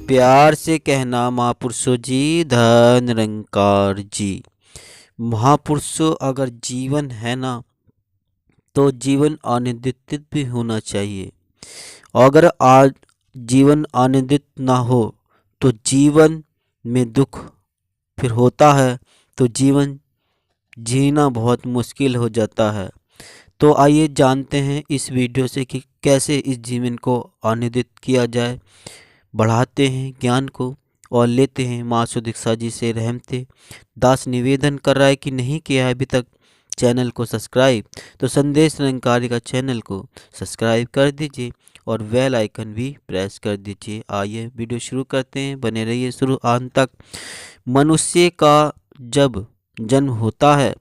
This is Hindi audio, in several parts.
प्यार से कहना महापुरुषों जी, धन निरंकार जी। महापुरुषों, अगर जीवन है ना तो जीवन आनंदित भी होना चाहिए। अगर आज जीवन आनंदित ना हो तो जीवन में दुख फिर होता है, तो जीवन जीना बहुत मुश्किल हो जाता है। तो आइए जानते हैं इस वीडियो से कि कैसे इस जीवन को आनंदित किया जाए। बढ़ाते हैं ज्ञान को और लेते हैं माँ सुदीक्षा जी से रहमते। दास निवेदन कर रहा है कि नहीं किया है अभी तक चैनल को सब्सक्राइब, तो संदेश निरंकारी का चैनल को सब्सक्राइब कर दीजिए और बेल आइकन भी प्रेस कर दीजिए। आइए वीडियो शुरू करते हैं, बने रहिए शुरू अंत तक। मनुष्य का जब जन्म होता है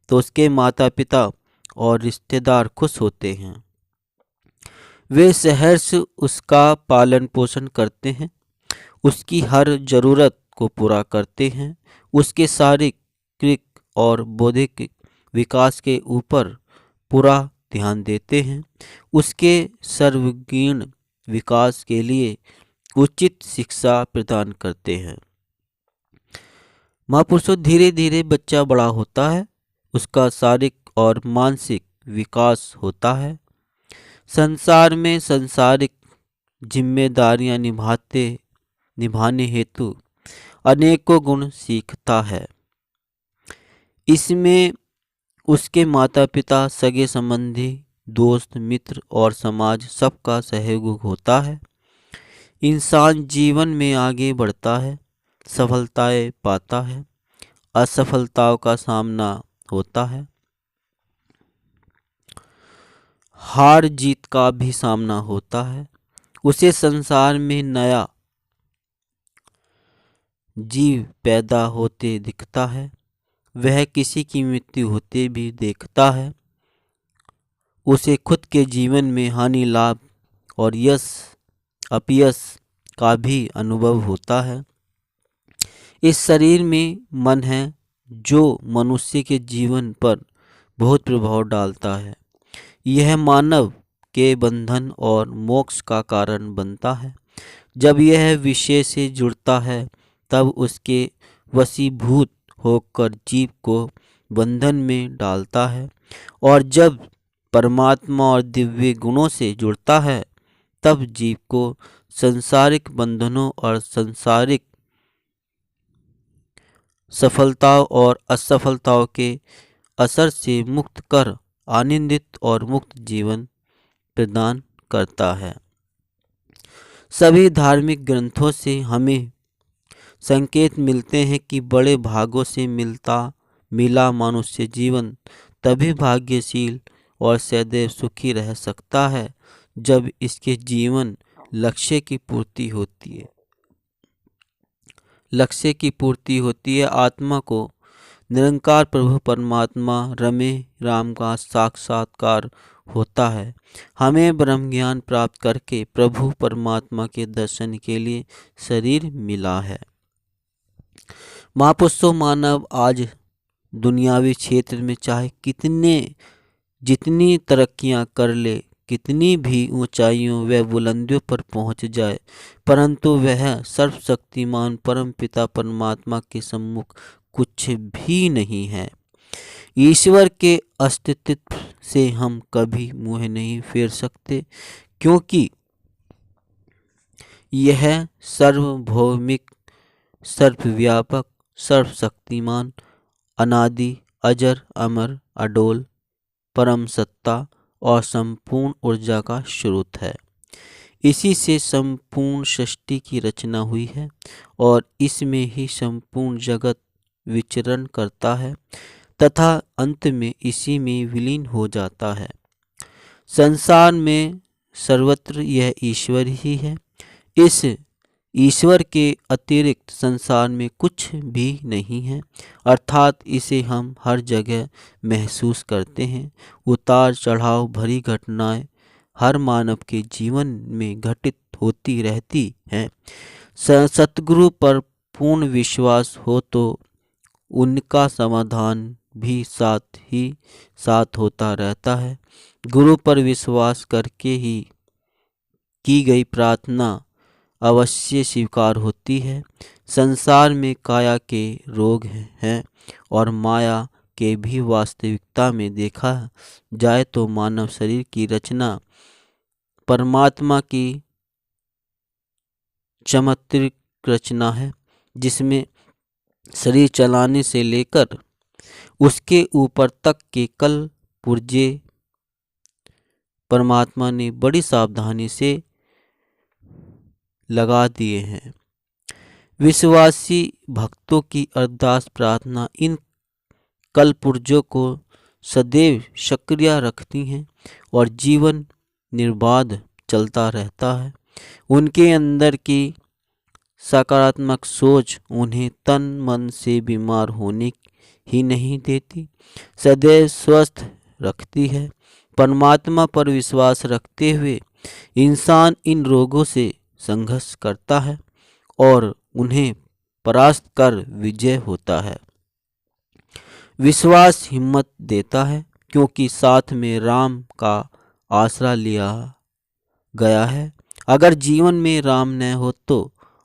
तो उसके माता पिता और रिश्तेदार खुश होते हैं। वे सहर्ष उसका पालन पोषण करते हैं, उसकी हर जरूरत को पूरा करते हैं, उसके शारीरिक और बौद्धिक विकास के ऊपर पूरा ध्यान देते हैं, उसके सर्वांगीण विकास के लिए उचित शिक्षा प्रदान करते हैं। महापुरुषों, धीरे धीरे बच्चा बड़ा होता है, उसका शारीरिक और मानसिक विकास होता है, संसार में सांसारिक जिम्मेदारियां निभाने हेतु अनेकों गुण सीखता है। इसमें उसके माता पिता, सगे संबंधी, दोस्त मित्र और समाज सबका सहयोग होता है। इंसान जीवन में आगे बढ़ता है, सफलताएं पाता है, असफलताओं का सामना होता है, हार जीत का भी सामना होता है। उसे संसार में नया जीव पैदा होते दिखता है, वह किसी की मृत्यु होते भी देखता है। उसे खुद के जीवन में हानि लाभ और यश अपयश का भी अनुभव होता है। इस शरीर में मन है जो मनुष्य के जीवन पर बहुत प्रभाव डालता है। यह मानव के बंधन और मोक्ष का कारण बनता है। जब यह विषय से जुड़ता है तब उसके वशीभूत होकर जीव को बंधन में डालता है, और जब परमात्मा और दिव्य गुणों से जुड़ता है तब जीव को संसारिक बंधनों और संसारिक सफलताओं और असफलताओं के असर से मुक्त कर आनंदित और मुक्त जीवन प्रदान करता है। सभी धार्मिक ग्रंथों से हमें संकेत मिलते हैं कि बड़े भागों से मिला मनुष्य जीवन तभी भाग्यशील और सदैव सुखी रह सकता है जब इसके जीवन लक्ष्य की पूर्ति होती है। आत्मा को निरंकार प्रभु परमात्मा रमे राम का साक्षात्कार होता है। हमें ब्रह्म ज्ञान प्राप्त करके प्रभु परमात्मा के दर्शन के लिए शरीर मिला है। महापुरुषों, मानव आज दुनियावी क्षेत्र में चाहे जितनी तरक्कियां कर ले, कितनी भी ऊंचाइयों व बुलंदियों पर पहुंच जाए, परंतु वह सर्वशक्तिमान परम पिता परमात्मा के सम्मुख कुछ भी नहीं है। ईश्वर के अस्तित्व से हम कभी मुंह नहीं फेर सकते, क्योंकि यह सर्वभौमिक, सर्वव्यापक, सर्वशक्तिमान, अनादि, अजर, अमर, अडोल, परम सत्ता और संपूर्ण ऊर्जा का स्रोत है। इसी से संपूर्ण सृष्टि की रचना हुई है और इसमें ही संपूर्ण जगत विचरण करता है तथा अंत में इसी में विलीन हो जाता है। संसार में सर्वत्र यह ईश्वर ही है। इस ईश्वर के अतिरिक्त संसार में कुछ भी नहीं है, अर्थात इसे हम हर जगह महसूस करते हैं। उतार चढ़ाव भरी घटनाएं हर मानव के जीवन में घटित होती रहती हैं। सतगुरु पर पूर्ण विश्वास हो तो उनका समाधान भी साथ ही साथ होता रहता है। गुरु पर विश्वास करके ही की गई प्रार्थना अवश्य स्वीकार होती है। संसार में काया के रोग हैं और माया के भी वास्तविकता में देखा जाए तो मानव शरीर की रचना परमात्मा की चमत्कारिक रचना है, जिसमें शरीर चलाने से लेकर उसके ऊपर तक के कल पुर्जे परमात्मा ने बड़ी सावधानी से लगा दिए हैं। विश्वासी भक्तों की अरदास प्रार्थना इन कल पुर्जों को सदैव सक्रिय रखती हैं और जीवन निर्बाध चलता रहता है। उनके अंदर की सकारात्मक सोच उन्हें तन मन से बीमार होने ही नहीं देती, सदैव स्वस्थ रखती है। परमात्मा पर विश्वास रखते हुए इंसान इन रोगों से संघर्ष करता है और उन्हें परास्त कर विजय होता है। विश्वास हिम्मत देता है, क्योंकि साथ में राम का आसरा लिया गया है। अगर जीवन में राम न हो तो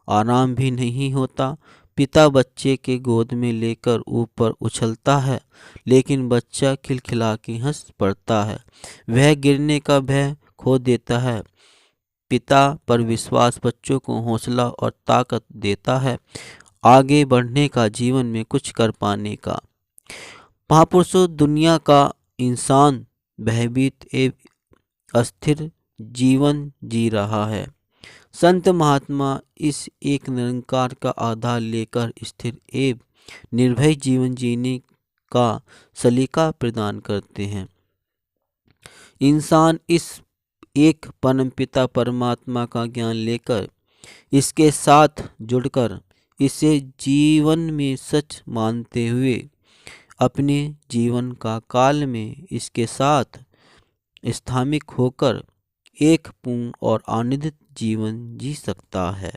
आराम भी नहीं होता। पिता बच्चे के गोद में लेकर ऊपर उछलता है, लेकिन बच्चा खिलखिला के हंस पड़ता है। वह गिरने का भय खो देता है। पिता पर विश्वास बच्चों को हौसला और ताकत देता है, आगे बढ़ने का, जीवन में कुछ कर पाने का। महापुरुषों, दुनिया का इंसान भयभीत एवं अस्थिर जीवन जी रहा है। संत महात्मा इस एक निरंकार का आधार लेकर स्थिर एवं निर्भय जीवन जीने का सलीका प्रदान करते हैं। इंसान इस एक परमपिता परमात्मा का ज्ञान लेकर, इसके साथ जुड़कर, इसे जीवन में सच मानते हुए अपने जीवन का काल में इसके साथ स्थामिक होकर एक पूर्ण और आनंदित जीवन जी सकता है।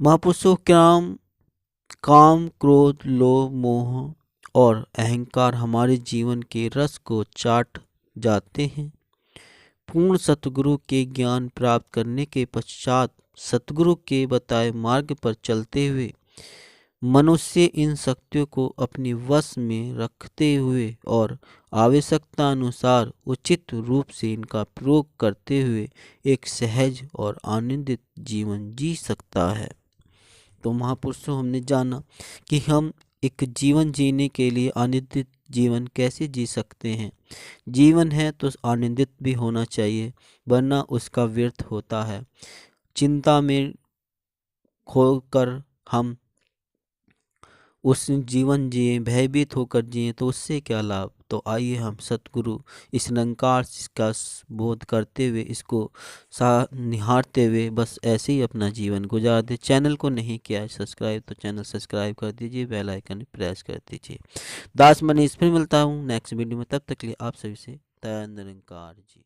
महापुरुषों, काम, क्रोध, लोभ, मोह और अहंकार हमारे जीवन के रस को चाट जाते हैं। पूर्ण सतगुरु के ज्ञान प्राप्त करने के पश्चात सतगुरु के बताए मार्ग पर चलते हुए मनुष्य इन शक्तियों को अपने वश में रखते हुए और आवश्यकता अनुसार उचित रूप से इनका प्रयोग करते हुए एक सहज और आनंदित जीवन जी सकता है। तो महापुरुषों, हमने जाना कि हम एक जीवन जीने के लिए आनंदित जीवन कैसे जी सकते हैं। जीवन है तो आनंदित भी होना चाहिए, वरना उसका व्यर्थ होता है। चिंता में खोकर हम उस जीवन जिए, भयभीत होकर जिए, तो उससे क्या लाभ। तो आइए हम सतगुरु इस निरंकार का बोध करते हुए, इसको निहारते हुए बस ऐसे ही अपना जीवन गुजार दे। चैनल को नहीं किया है सब्सक्राइब तो चैनल सब्सक्राइब कर दीजिए, बेल आइकन प्रेस कर दीजिए। दास मनीष फिर मिलता हूँ नेक्स्ट वीडियो में, तब तक के लिए आप सभी से दया निरंकार जी।